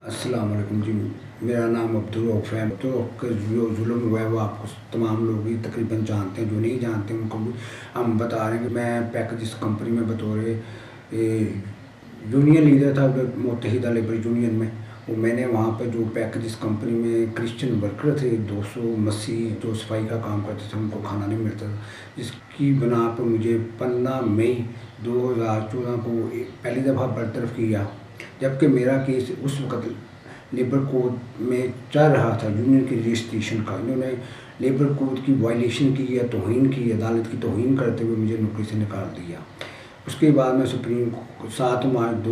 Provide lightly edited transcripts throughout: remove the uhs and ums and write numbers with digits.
السلام علیکم جی، میرا نام عبدالرؤف ہے۔ عبدالرؤف کا جو ظلم ہوا ہے وہ آپ کو تمام لوگ ہی تقریباً جانتے ہیں، جو نہیں جانتے ان کو بھی ہم بتا رہے ہیں کہ میں پیکجز کمپنی میں بطور یونین لیڈر تھا متحدہ لیبر یونین میں۔ وہ میں نے وہاں پہ جو پیکجز کمپنی میں کرسچن ورکر تھے 200 مسیح جو صفائی کا کام کرتے تھے، ان کو کھانا نہیں ملتا تھا، جس کی بنا پر مجھے 15 مئی 2014 کو پہلی دفعہ برطرف کیا، جبکہ میرا کیس اس وقت لیبر کوڈ میں چل رہا تھا یونین کی رجسٹریشن کا۔ انہوں نے لیبر کوڈ کی وائلیشن کی یا توہین کی، عدالت کی توہین کرتے ہوئے مجھے نوکری سے نکال دیا۔ اس کے بعد میں 7 مارچ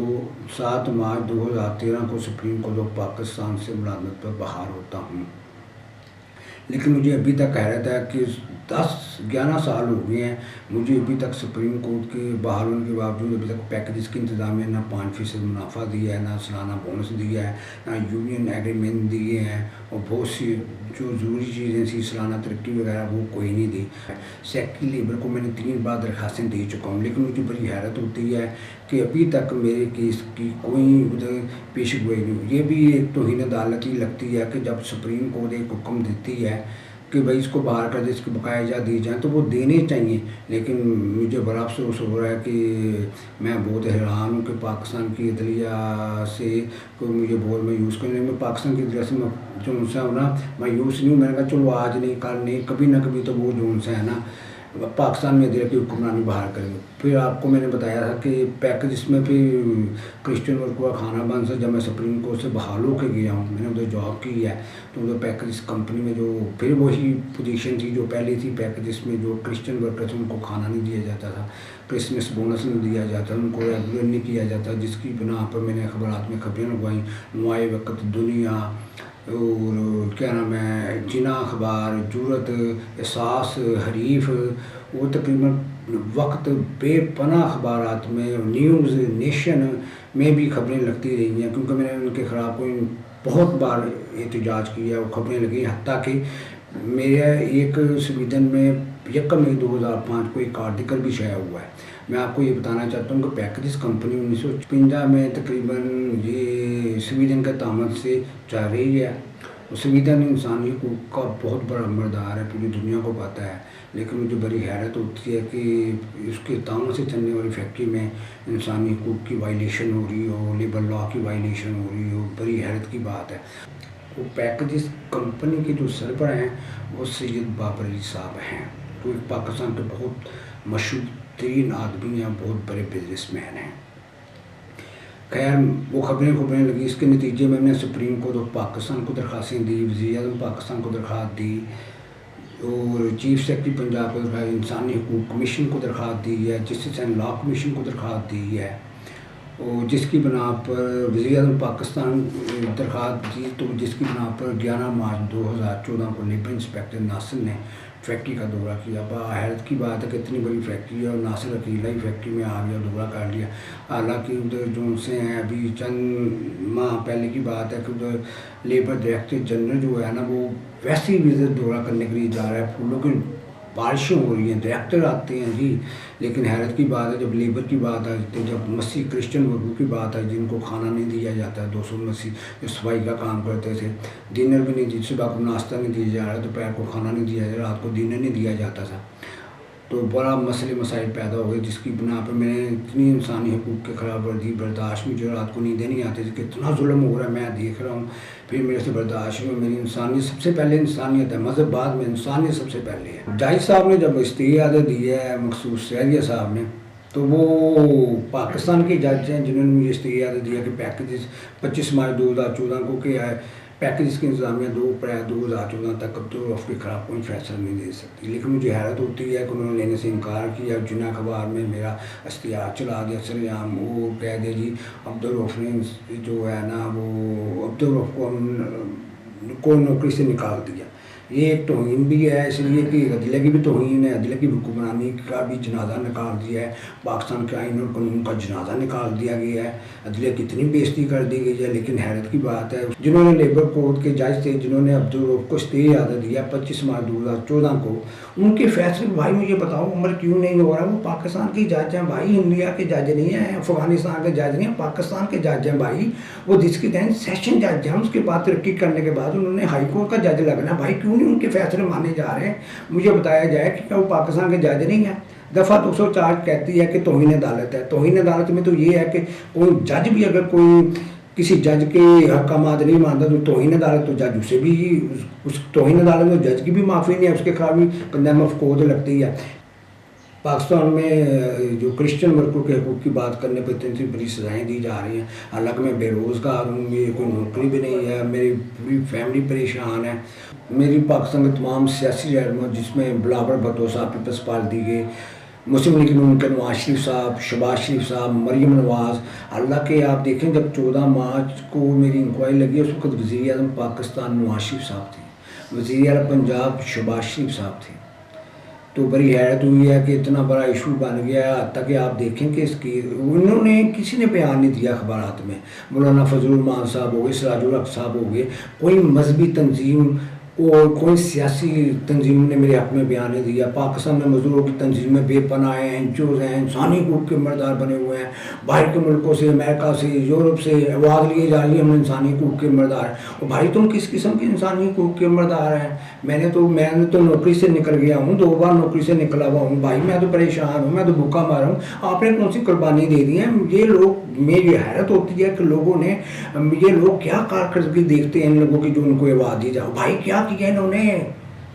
2013 کو سپریم کورٹ آف پاکستان سے ملازمت پر بحال ہوتا ہوں، لیکن مجھے ابھی تک حیرت ہے کہ 10-11 سال ہو گئے ہیں، مجھے ابھی تک سپریم کورٹ کے بحال ہونے کے باوجود ابھی تک پیکجز کی انتظامیہ نہ 5% منافع دیا ہے، نہ سالانہ بونس دیا ہے، نہ یونین ایگریمنٹ دیے ہیں، اور بہت سی جو ضروری چیزیں تھیں سالانہ ترقی وغیرہ وہ کوئی نہیں دی۔ سیکٹری لیبر کو میں نے 3 بار درخواستیں دے چکا ہوں، لیکن مجھے بڑی حیرت ہوتی ہے کہ ابھی تک میرے کیس کی کوئی ادھر پیش گوئی نہیں ہوئی۔ یہ بھی ایک توہین عدالت ہی لگتی ہے کہ جب سپریم کورٹ ایک حکم دیتی ہے کہ بھائی اس کو باہر کر دے، اس کی بقایا اجازت دی جائیں، تو وہ دینے چاہیے۔ لیکن مجھے بڑا افسوس ہو رہا ہے کہ میں بہت حیران ہوں کہ پاکستان کی عدلیہ سے کوئی مجھے بہت مایوس کرنے میں پاکستان کی عدلیہ سے جو ان سے ہونا مایوس نہیں ہوں۔ میں نے کہا چلو آج نہیں کل نہیں، کبھی نہ کبھی تو وہ جو ان سے ہے نا پاکستان میں عدلیہ کی حکمرانی باہر کریں گے۔ پھر آپ کو میں نے بتایا تھا کہ پیکجز میں پھر کرسچن ورکر کا کھانا بند تھا۔ جب میں سپریم کورٹ سے بحال ہو کے گیا ہوں، میں نے ادھر جاب کی ہے، تو ادھر پیکجز کمپنی میں جو پھر وہی پوزیشن تھی جو پہلی تھی پیکجز میں، جو کرسچن ورکر تھے ان کو کھانا نہیں دیا جاتا تھا، کرسمس بونس نہیں دیا جاتا، ان کو ریگولر نہیں کیا جاتا، جس کی بنا پر میں نے اخبارات میں خبریں لگوائیں، نوائے وقت دنیا اور کیا نام ہے جنا اخبار، جرأت، احساس، حریف، وہ تقریباً وقت بے پناہ اخبارات میں، نیوز نیشن میں بھی خبریں لگتی رہی ہیں، کیونکہ میں نے ان کے خلاف کوئی بہت بار احتجاج کیا، وہ خبریں لگی، حتیٰ کہ میرا ایک سویڈن میں 1 مئی 2005 کو ایک آرٹیکل بھی شائع ہوا ہے۔ میں آپ کو یہ بتانا چاہتا ہوں کہ پیکجز کمپنی 1956 میں تقریباً یہ سویڈن کے تعمیر سے چل رہی ہے۔ سویڈن انسانی حقوق کا بہت بڑا مردار ہے، پوری دنیا کو پتہ ہے، لیکن مجھے بڑی حیرت ہوتی ہے کہ اس کے تعاون سے چلنے والی فیکٹری میں انسانی حقوق کی وائلیشن ہو رہی ہو، لیبر لا کی وائلیشن ہو رہی ہو، بڑی حیرت کی بات ہے۔ وہ پیکجز کمپنی کے جو سربراہ ہیں وہ سید بابر علی صاحب ہیں، جو پاکستان کے بہت مشہور ترین آدمی ہیں، بہت بڑے بزنس مین ہیں۔ خیر وہ خبریں لگی، اس کے نتیجے میں نے سپریم کورٹ آف پاکستان کو درخواستیں دی، وزیر اعظم پاکستان کو درخواست دی، اور چیف سیکرٹری پنجاب کو درخواست، انسانی حقوق کمیشن کو درخواست دی ہے، جسٹس اینڈ لا کمیشن کو درخواست دی ہے، اور جس کی بنا پر وزیر اعظم پاکستان درخواست دی، تو جس کی بنا پر 11 مارچ 2014 کو لیبر انسپیکٹر ناصر نے فیکٹری کا دورہ کیا۔ حیرت کی بات ہے کہ اتنی بڑی فیکٹری ہے اور ناصر اکیلا ہی فیکٹری میں آ گیا، دورہ کر لیا۔ حالانکہ ادھر جو ان سے ہیں ابھی چند ماہ پہلے کی بات ہے کہ ادھر لیبر ڈائریکٹر جنرل جو ہے نا وہ ویسے ہی وزٹ دورہ کرنے کے لیے جا رہا ہے، پھولوں کی بارشیں ہو رہی ہیں، ڈائریکٹر آتے ہیں جی، لیکن حیرت کی بات ہے جب لیبر کی بات آتی ہے، جب مسیح کرسچن ورکر کی بات ہے جن کو کھانا نہیں دیا جاتا ہے، 200 مسیح جو صفائی کا کام کرتے تھے، ڈنر بھی نہیں دی، صبح کو ناشتہ نہیں دیا جا رہا، دوپہر کو کھانا نہیں دیا جا رہا، رات کو ڈنر نہیں دیا جاتا تھا، تو بڑا مسئلے مسائل پیدا ہو گئے، جس کی بنا پہ میں نے اتنی انسانی حقوق کے خلاف ورزی برداشت میں، جو رات کو نیندیں نہیں آتی تھی کہ اتنا ظلم ہو رہا ہے میں دیکھ رہا ہوں، پھر میرے سے برداشت میں، میری انسانیت سب سے پہلے انسانیت ہے، مذہب بعد میں، انسانیت سب سے پہلے ہے۔ جائی صاحب نے جب استعفیٰ دیا ہے مخصوص سیریہ صاحب نے، تو وہ پاکستان کے جج ہیں جنہوں نے مجھے استعفیٰ دیا کہ پیکجز 25 مارچ 2014 کو کیا ہے، پیکجز کی انتظامیہ 2 اپریل 2014 تک عبدالرؤف کے خلاف کوئی فیصلہ نہیں دے سکتی، لیکن مجھے حیرت ہوتی ہے کہ انہوں نے لینے سے انکار کیا، جنا اخبار میں میرا استعفیٰ چلا دیا سرعام، وہ کہہ دے جی عبدالرؤف نے جو ہے نا وہ عبدالرؤف کو نوکری سے نکال دیا۔ یہ ایک توہین بھی ہے، اس لیے کہ عدلیہ کی بھی توہین ہے، عدلیہ کی حکمرانی کا بھی جنازہ نکال دیا ہے، پاکستان کے آئین اور قانون کا جنازہ نکال دیا گیا ہے، عدلیہ کی اتنی بےزتی کر دی گئی ہے۔ لیکن حیرت کی بات ہے، جنہوں نے لیبر کورٹ کے جج تھے، جنہوں نے عبدالرؤف کو اسٹے آرڈر دیا 25 مارچ 2014 کو، ان کے فیصلے بھائی مجھے بتاؤ عمر کیوں نہیں ہو رہا؟ وہ پاکستان کے جج ہیں بھائی، انڈیا کے جج نہیں ہیں، افغانستان کے جج نہیں ہیں، پاکستان کے جج ہیں بھائی۔ وہ جس کے تحت سیشن جج ہیں، اس کے بعد ترقی کرنے کے بعد انہوں نے ہائی کورٹ کا جج لگنا بھائی، کیوں نہیں ان کے فیصلے مانے جا رہے ہیں؟ مجھے بتایا جائے کہ کیا وہ پاکستان کے جج نہیں ہیں؟ دفعہ 204 کہتی ہے کہ توہین عدالت ہے۔ توہین عدالت میں تو یہ ہے کہ کوئی جج بھی اگر کوئی کسی جج کے احکامات نہیں مانتا تو توہین عدالت، تو جج اسے بھی اس توہین عدالت میں جج کی بھی معافی نہیں ہے، اس کے خلاف بھی کنڈیم آف کورٹ لگتی ہے۔ پاکستان میں جو کرسچن ورکروں کے حقوق کی بات کرنے پہ اتنی بڑی سزائیں دی جا رہی ہیں، حالانکہ میں بے روزگار ہوں، میری کوئی نوکری بھی نہیں ہے، میری پوری فیملی پریشان ہے۔ میری پاکستان کے تمام سیاسی رہنما، جس میں بلاول بھٹو صاحب پیپلز پارٹی کے، مسلم لیگ نون کے نواز شریف صاحب، شہباز شریف صاحب، مریم نواز، اللہ کے آپ دیکھیں جب 14 مارچ کو میری انکوائری لگی اس وقت وزیر اعظم پاکستان نواز شریف صاحب تھے، وزیر اعلیٰ پنجاب شہباز شریف صاحب تھے۔ تو بڑی حیرت ہوئی ہے کہ اتنا بڑا ایشو بن گیا ہے، حتیٰ کہ آپ دیکھیں کہ اس کی انہوں نے کسی نے بیان نہیں دیا اخبارات میں، مولانا فضل الرحمان صاحب ہو گئے، سراج الحق صاحب ہو گئے، کوئی مذہبی تنظیم اور کوئی سیاسی تنظیم نے میرے حق میں بیان نہیں دیا۔ پاکستان میں مزدوروں کی تنظیمیں بے پناہ ہیں، NGOs ہیں، انسانی حقوق کے مردار بنے ہوئے ہیں، باہر کے ملکوں سے، امریکہ سے، یورپ سے آواز لیے جا رہی ہے ہم انسانی حقوق کے مردار ہیں۔ اور بھائی تم کس قسم کے انسانی حقوق کے مردار ہیں؟ میں نے تو نوکری سے نکل گیا ہوں، 2 بار نوکری سے نکلا ہوا ہوں بھائی، میں تو پریشان ہوں، میں تو بھوکا مارا ہوں، آپ نے کون سی قربانی دے دی ہے؟ یہ لوگ، میں یہ حیرت ہوتی ہے کہ لوگوں نے، یہ لوگ کیا کارکردگی دیکھتے ہیں ان لوگوں کی جو ان کو آواز دی جاؤ بھائی، کیا کیا انہوں نے؟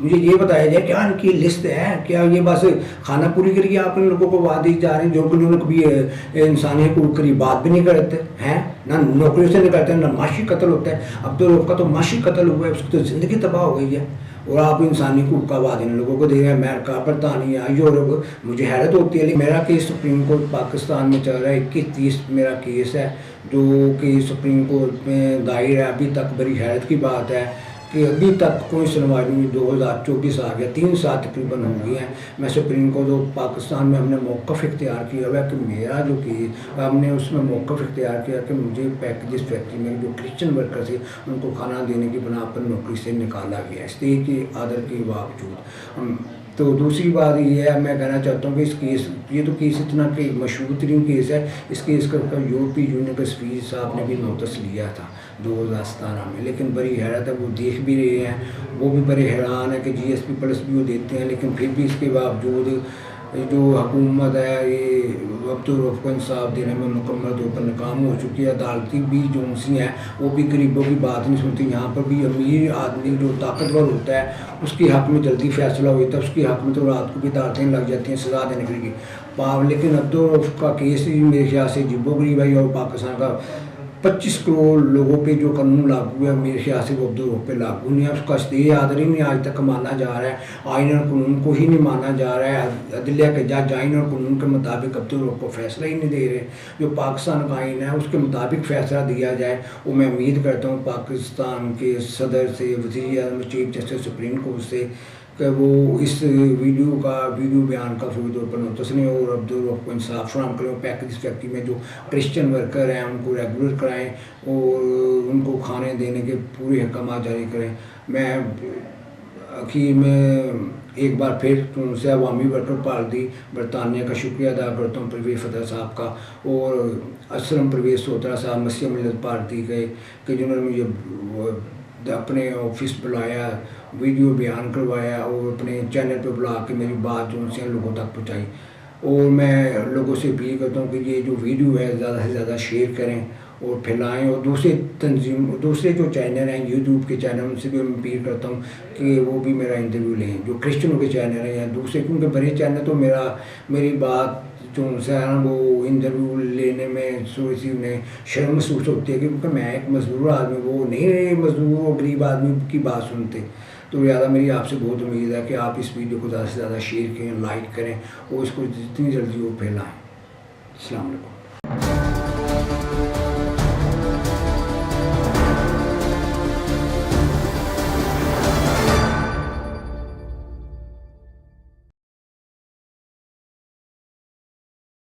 مجھے یہ بتایا جائے کیا ان کی لسٹ ہے؟ کیا یہ بس کھانا پوری کے لیے آپ ان لوگوں کو آواز دی جا رہے ہیں جو کہ انہوں نے کبھی انسانی حقوق کی بات بھی نہیں کرتے ہیں، نہ نوکریوں سے نکلتے ہیں، نہ معاشی قتل ہوتا ہے؟ عبدالرؤف کا تو معاشی قتل ہوا ہے، اس کی تو زندگی تباہ ہو گئی ہے، اور آپ انسانی حقوق کا آواز ان لوگوں کو دے رہے ہیں، امریکہ، برطانیہ، یورپ۔ مجھے حیرت ہوتی ہے، لیکن میرا کیس سپریم کورٹ پاکستان میں چل رہا ہے، 21-30 میرا کیس ہے جو کہ سپریم کورٹ میں دائر ہے۔ ابھی تک بڑی حیرت کی بات ہے کہ ابھی تک کوئی سنوائی نہیں، 2024 آ گیا، 3 سال تقریباً ہو گئے ہیں۔ میں سپریم کورٹ پاکستان میں ہم نے موقف اختیار کیا ہوا ہے کہ میرا جو کیس، ہم نے اس میں موقف اختیار کیا کہ مجھے پیکیجز فیکٹری میں جو کرسچن ورکر تھے ان کو کھانا دینے کی بنا پر نوکری سے نکالا گیا، اسٹے کے آرڈر کے باوجود۔ تو دوسری بات یہ ہے، میں کہنا چاہتا ہوں کہ اس کیس، یہ تو کیس اتنا کہ مشہور ترین کیس ہے، اس کیس کا یورپی یونین کے سفیر صاحب نے بھی نوٹس لیا تھا 2017 میں، لیکن بڑی حیرت ہے وہ دیکھ بھی رہے ہیں، وہ بھی بڑے حیران ہیں کہ GSP پلس بھی وہ دیتے ہیں، لیکن پھر بھی اس کے باوجود جو حکومت ہے یہ عبدالرؤف کو انصاف دینے میں مکمل طور پر ناکام ہو چکی ہے۔ عدالتی بھی جو سی ہیں وہ بھی غریبوں کی بات نہیں سنتی، یہاں پر بھی امیر آدمی جو طاقتور ہوتا ہے اس کے حق میں جلدی فیصلہ ہوتا ہے، اس کے حق میں تو رات کو بھی عدالتیں لگ جاتی ہیں سزا دینے کے لیے۔ لیکن عبدالرؤف کا کیس ہی میرے خیال سے عجیب و غریب ہے، اور پاکستان کا 25 کروڑ لوگوں پہ جو قانون لاگو ہے میرے خیال سے وہ عبدالرؤف پہ لاگو نہیں ہے، اس کا اسٹے آرڈر ہی نہیں آج تک مانا جا رہا ہے، آئین اور قانون کو ہی نہیں مانا جا رہا ہے، عدلیہ کے جج آئین اور قانون کے مطابق عبدالرؤف کو فیصلہ ہی نہیں دے رہے، جو پاکستان کا آئین ہے اس کے مطابق فیصلہ دیا جائے۔ وہ میں امید کرتا ہوں پاکستان کے صدر سے، وزیر اعظم، چیف جسٹس سپریم کورٹ سے کہ وہ اس ویڈیو بیان کا فوری طور پر نوٹس لیں اور عبدالرؤف کو انصاف فراہم کریں، پیکیج فیکٹری میں جو کرسچن ورکر ہیں ان کو ریگولر کرائیں اور ان کو کھانے دینے کے پورے احکامات جاری کریں۔ میں اخیر میں ایک بار پھر ان سے عوامی ورکر پارٹی برطانیہ کا شکریہ ادا کرتا ہوں، پرویز فتح صاحب کا اور اسلم پرویز سوترا صاحب مسیح ملت پارٹی کے، کہ جنہوں نے مجھے اپنے آفس بلایا، ویڈیو بیان کروایا اور اپنے چینل پہ بلا کے میری بات جو ان سے لوگوں تک پہنچائی۔ اور میں لوگوں سے اپیل کرتا ہوں کہ یہ جو ویڈیو ہے زیادہ سے زیادہ شیئر کریں اور پھیلائیں، اور دوسرے جو چینل ہیں یوٹیوب کے چینل ان سے بھی میں اپیل کرتا ہوں کہ وہ بھی میرا انٹرویو لیں، جو کرسچنوں کے چینل ہیں یا دوسرے، کیونکہ بڑے چینل تو میری بات جو ان سے ہے نا وہ انٹرویو لینے میں تھوڑی سی انہیں شرم محسوس ہوتی ہے، کیونکہ میں ایک مزدور آدمی، وہ نہیں مزدور اور غریب آدمی کی بات سنتے۔ تو لہٰذا میری آپ سے بہت امید ہے کہ آپ اس ویڈیو کو زیادہ سے زیادہ شیئر کریں، لائک کریں اور اس کو جتنی جلدی وہ پھیلائیں۔ السلام علیکم۔